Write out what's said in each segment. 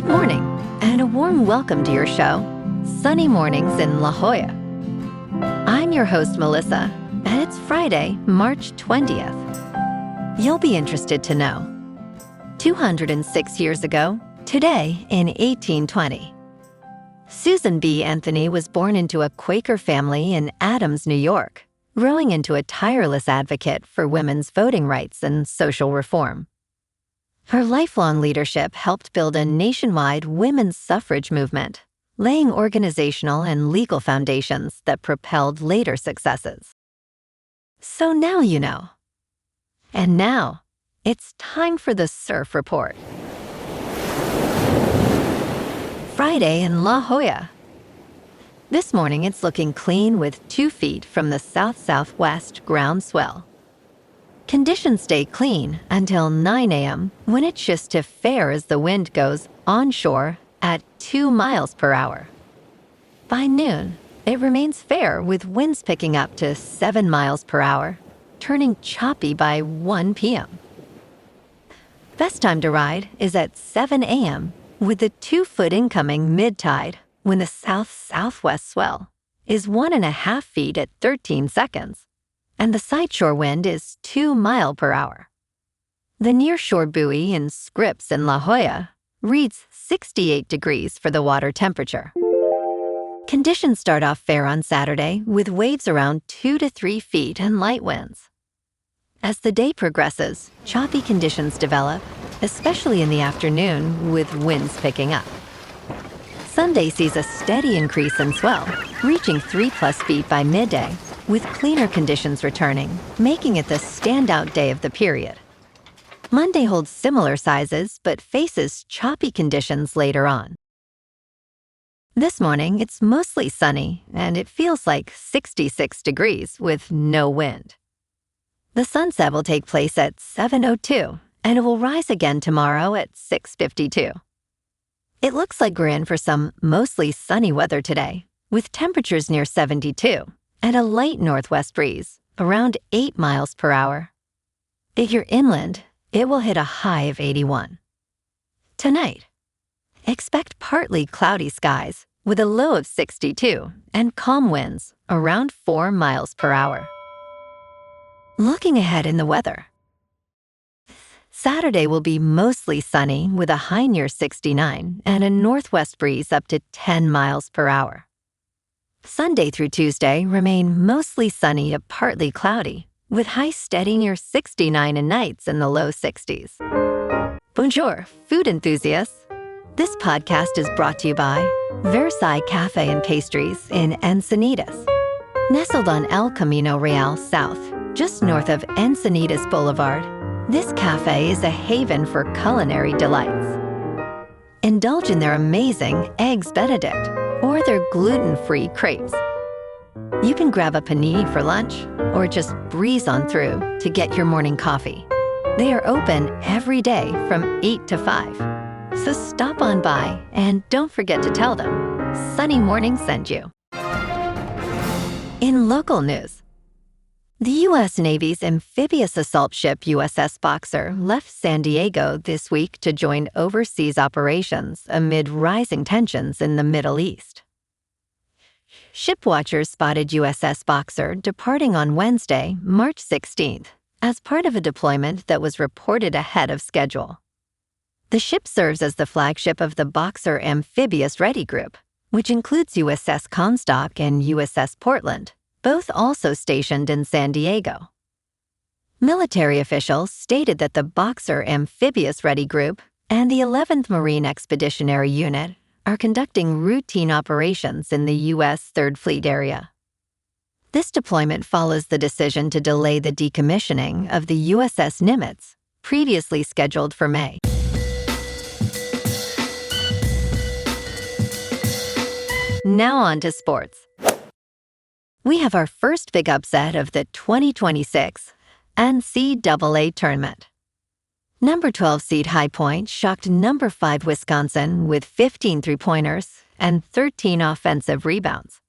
Good morning, and a warm welcome to your show, Sunny Mornings in La Jolla. I'm your host, Melissa, and it's Friday, March 20th. You'll be interested to know. 206 years ago, today in 1820, Susan B. Anthony was born into a Quaker family in Adams, New York, growing into a tireless advocate for women's voting rights and social reform. Her lifelong leadership helped build a nationwide women's suffrage movement, laying organizational and legal foundations that propelled later successes. So now you know. And now, it's time for the Surf Report. Friday in La Jolla. This morning it's looking clean with 2 feet from the south-southwest ground swell. Conditions stay clean until 9 a.m. when it shifts to fair as the wind goes onshore at 2 miles per hour. By noon, it remains fair with winds picking up to 7 miles per hour, turning choppy by 1 p.m. Best time to ride is at 7 a.m. with the 2-foot incoming mid-tide when the south-southwest swell is 1.5 feet at 13 seconds. And the sideshore wind is 2 miles per hour. The nearshore buoy in Scripps in La Jolla reads 68 degrees for the water temperature. Conditions start off fair on Saturday with waves around 2 to 3 feet and light winds. As the day progresses, choppy conditions develop, especially in the afternoon with winds picking up. Sunday sees a steady increase in swell, reaching 3+ feet by midday, with cleaner conditions returning, making it the standout day of the period. Monday holds similar sizes, but faces choppy conditions later on. This morning, it's mostly sunny, and it feels like 66 degrees with no wind. The sunset will take place at 7:02, and it will rise again tomorrow at 6:52. It looks like we're in for some mostly sunny weather today, with temperatures near 72. And a light northwest breeze, around 8 miles per hour. If you're inland, it will hit a high of 81. Tonight, expect partly cloudy skies with a low of 62 and calm winds around 4 miles per hour. Looking ahead in the weather. Saturday will be mostly sunny with a high near 69 and a northwest breeze up to 10 miles per hour. Sunday through Tuesday remain mostly sunny to partly cloudy, with highs steady near 69 and nights in the low 60s. Bonjour, food enthusiasts. This podcast is brought to you by Versailles Cafe and Pastries in Encinitas. Nestled on El Camino Real South, just north of Encinitas Boulevard, this cafe is a haven for culinary delights. Indulge in their amazing Eggs Benedict or their gluten-free crepes. You can grab a panini for lunch or just breeze on through to get your morning coffee. They are open every day from 8 to 5. So stop on by and don't forget to tell them Sunny Morning sent you. In local news, the U.S. Navy's amphibious assault ship USS Boxer left San Diego this week to join overseas operations amid rising tensions in the Middle East. Ship watchers spotted USS Boxer departing on Wednesday, March 16th, as part of a deployment that was reported ahead of schedule. The ship serves as the flagship of the Boxer Amphibious Ready Group, which includes USS Comstock and USS Portland, both also stationed in San Diego. Military officials stated that the Boxer Amphibious Ready Group and the 11th Marine Expeditionary Unit are conducting routine operations in the U.S. Third Fleet area. This deployment follows the decision to delay the decommissioning of the USS Nimitz, previously scheduled for May. Now on to sports. We have our first big upset of the 2026 NCAA tournament. Number 12 seed High Point shocked number 5 Wisconsin with 15 three-pointers and 13 offensive rebounds.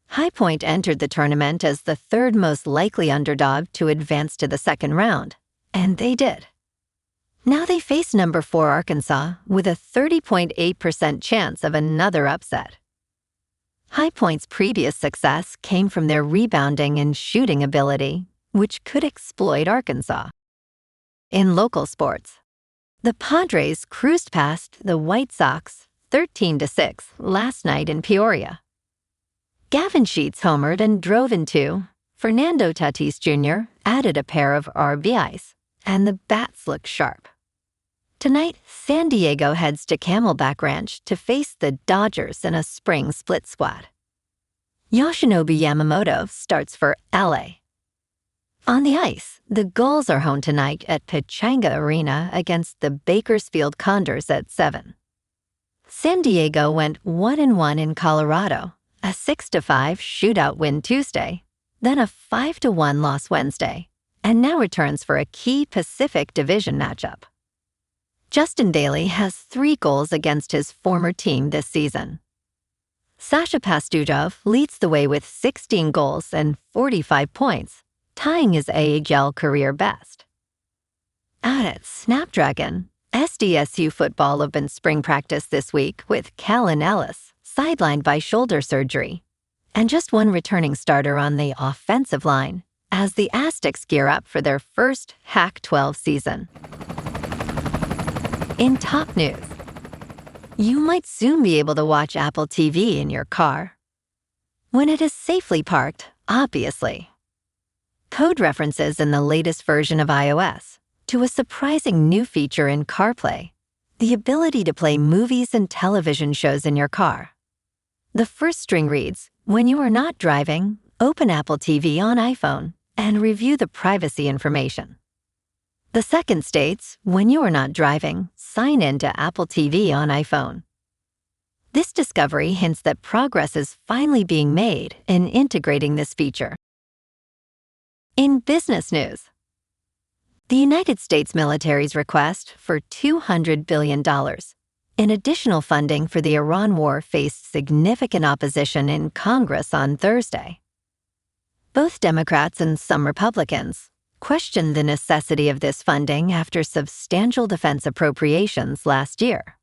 High Point entered the tournament as the third most likely underdog to advance to the second round, and they did. Now they face number 4 Arkansas with a 30.8% chance of another upset. High Point's previous success came from their rebounding and shooting ability, which could exploit Arkansas. In local sports, the Padres cruised past the White Sox 13-6 last night in Peoria. Gavin Sheets homered and drove in 2. Fernando Tatis Jr. added a pair of RBIs, and the bats look sharp. Tonight, San Diego heads to Camelback Ranch to face the Dodgers in a spring split squad. Yoshinobu Yamamoto starts for LA. On the ice, the Gulls are home tonight at Pechanga Arena against the Bakersfield Condors at 7. San Diego went 1-1 in Colorado, a 6-5 shootout win Tuesday, then a 5-1 loss Wednesday, and now returns for a key Pacific Division matchup. Justin Daly has 3 goals against his former team this season. Sasha Pastujov leads the way with 16 goals and 45 points, tying his AHL career best. Out at Snapdragon, SDSU football opened spring practice this week with Callan Ellis, sidelined by shoulder surgery, and just one returning starter on the offensive line as the Aztecs gear up for their first Pac-12 season. In top news, you might soon be able to watch Apple TV in your car. When it is safely parked, obviously. Code references in the latest version of iOS to a surprising new feature in CarPlay, the ability to play movies and television shows in your car. The first string reads, "When you are not driving, open Apple TV on iPhone and review the privacy information." The second states, "When you are not driving, sign in to Apple TV on iPhone." This discovery hints that progress is finally being made in integrating this feature. In business news, the United States military's request for $200 billion in additional funding for the Iran war faced significant opposition in Congress on Thursday. Both Democrats and some Republicans questioned the necessity of this funding after substantial defense appropriations last year.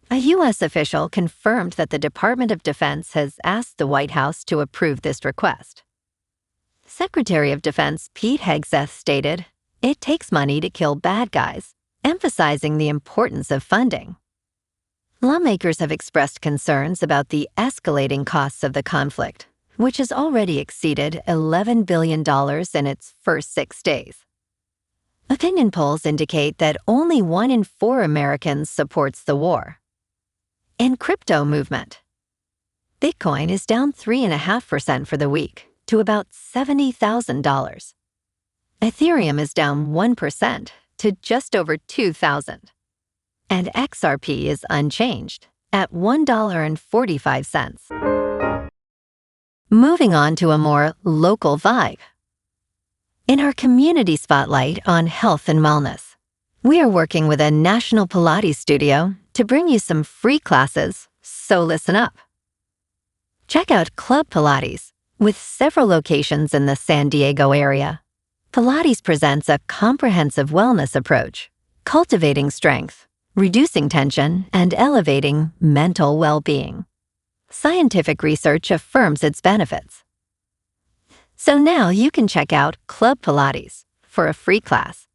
A U.S. official confirmed that the Department of Defense has asked the White House to approve this request. Secretary of Defense Pete Hegseth stated, "It takes money to kill bad guys," emphasizing the importance of funding. Lawmakers have expressed concerns about the escalating costs of the conflict, which has already exceeded $11 billion in its first 6 days. Opinion polls indicate that only 1 in 4 Americans supports the war. In crypto movement, Bitcoin is down 3.5% for the week to about $70,000. Ethereum is down 1% to just over $2,000. And XRP is unchanged at $1.45. Moving on to a more local vibe. In our community spotlight on health and wellness, we are working with a national Pilates studio to bring you some free classes, so listen up. Check out Club Pilates, with several locations in the San Diego area. Pilates presents a comprehensive wellness approach, cultivating strength, reducing tension, and elevating mental well-being. Scientific research affirms its benefits. So now you can check out Club Pilates for a free class,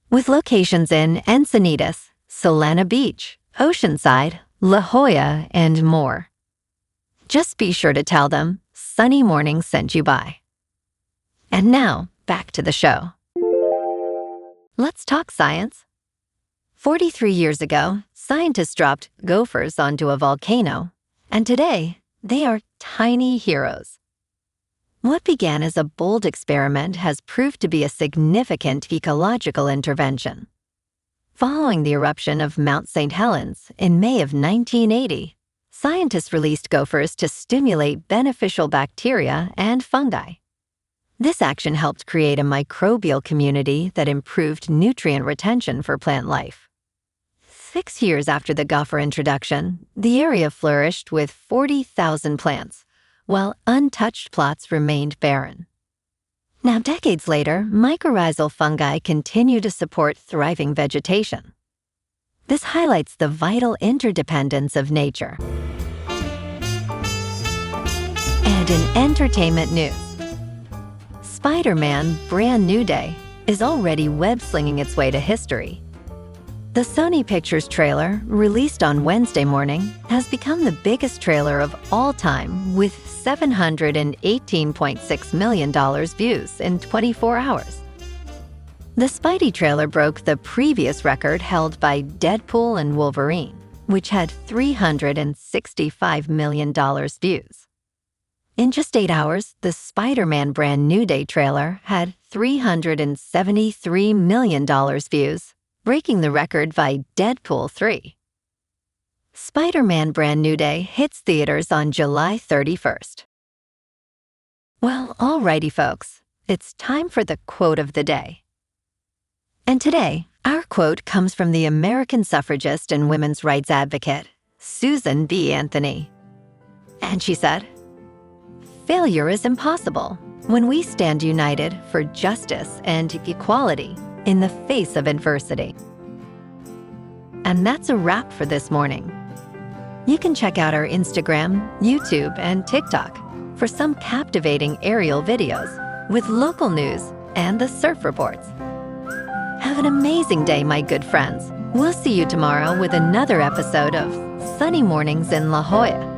with locations in Encinitas, Solana Beach, Oceanside, La Jolla, and more. Just be sure to tell them Sunny Morning sent you by. And now, back to the show. Let's talk science. 43 years ago, scientists dropped gophers onto a volcano, and today, they are tiny heroes. What began as a bold experiment has proved to be a significant ecological intervention. Following the eruption of Mount St. Helens in May of 1980, scientists released gophers to stimulate beneficial bacteria and fungi. This action helped create a microbial community that improved nutrient retention for plant life. 6 years after the gopher introduction, the area flourished with 40,000 plants, while untouched plots remained barren. Now, decades later, mycorrhizal fungi continue to support thriving vegetation. This highlights the vital interdependence of nature. And in entertainment news, Spider-Man Brand New Day is already web-slinging its way to history. The Sony Pictures trailer, released on Wednesday morning, has become the biggest trailer of all time with $718.6 million views in 24 hours. The Spidey trailer broke the previous record held by Deadpool and Wolverine, which had $365 million views. In just 8 hours, the Spider-Man Brand New Day trailer had $373 million views, breaking the record by Deadpool 3. Spider-Man Brand New Day hits theaters on July 31st. Well, alrighty folks, it's time for the quote of the day. And today, our quote comes from the American suffragist and women's rights advocate, Susan B. Anthony. And she said, "Failure is impossible when we stand united for justice and equality in the face of adversity." And that's a wrap for this morning. You can check out our Instagram, YouTube, and TikTok for some captivating aerial videos with local news and the surf reports. Have an amazing day, my good friends. We'll see you tomorrow with another episode of Sunny Mornings in La Jolla.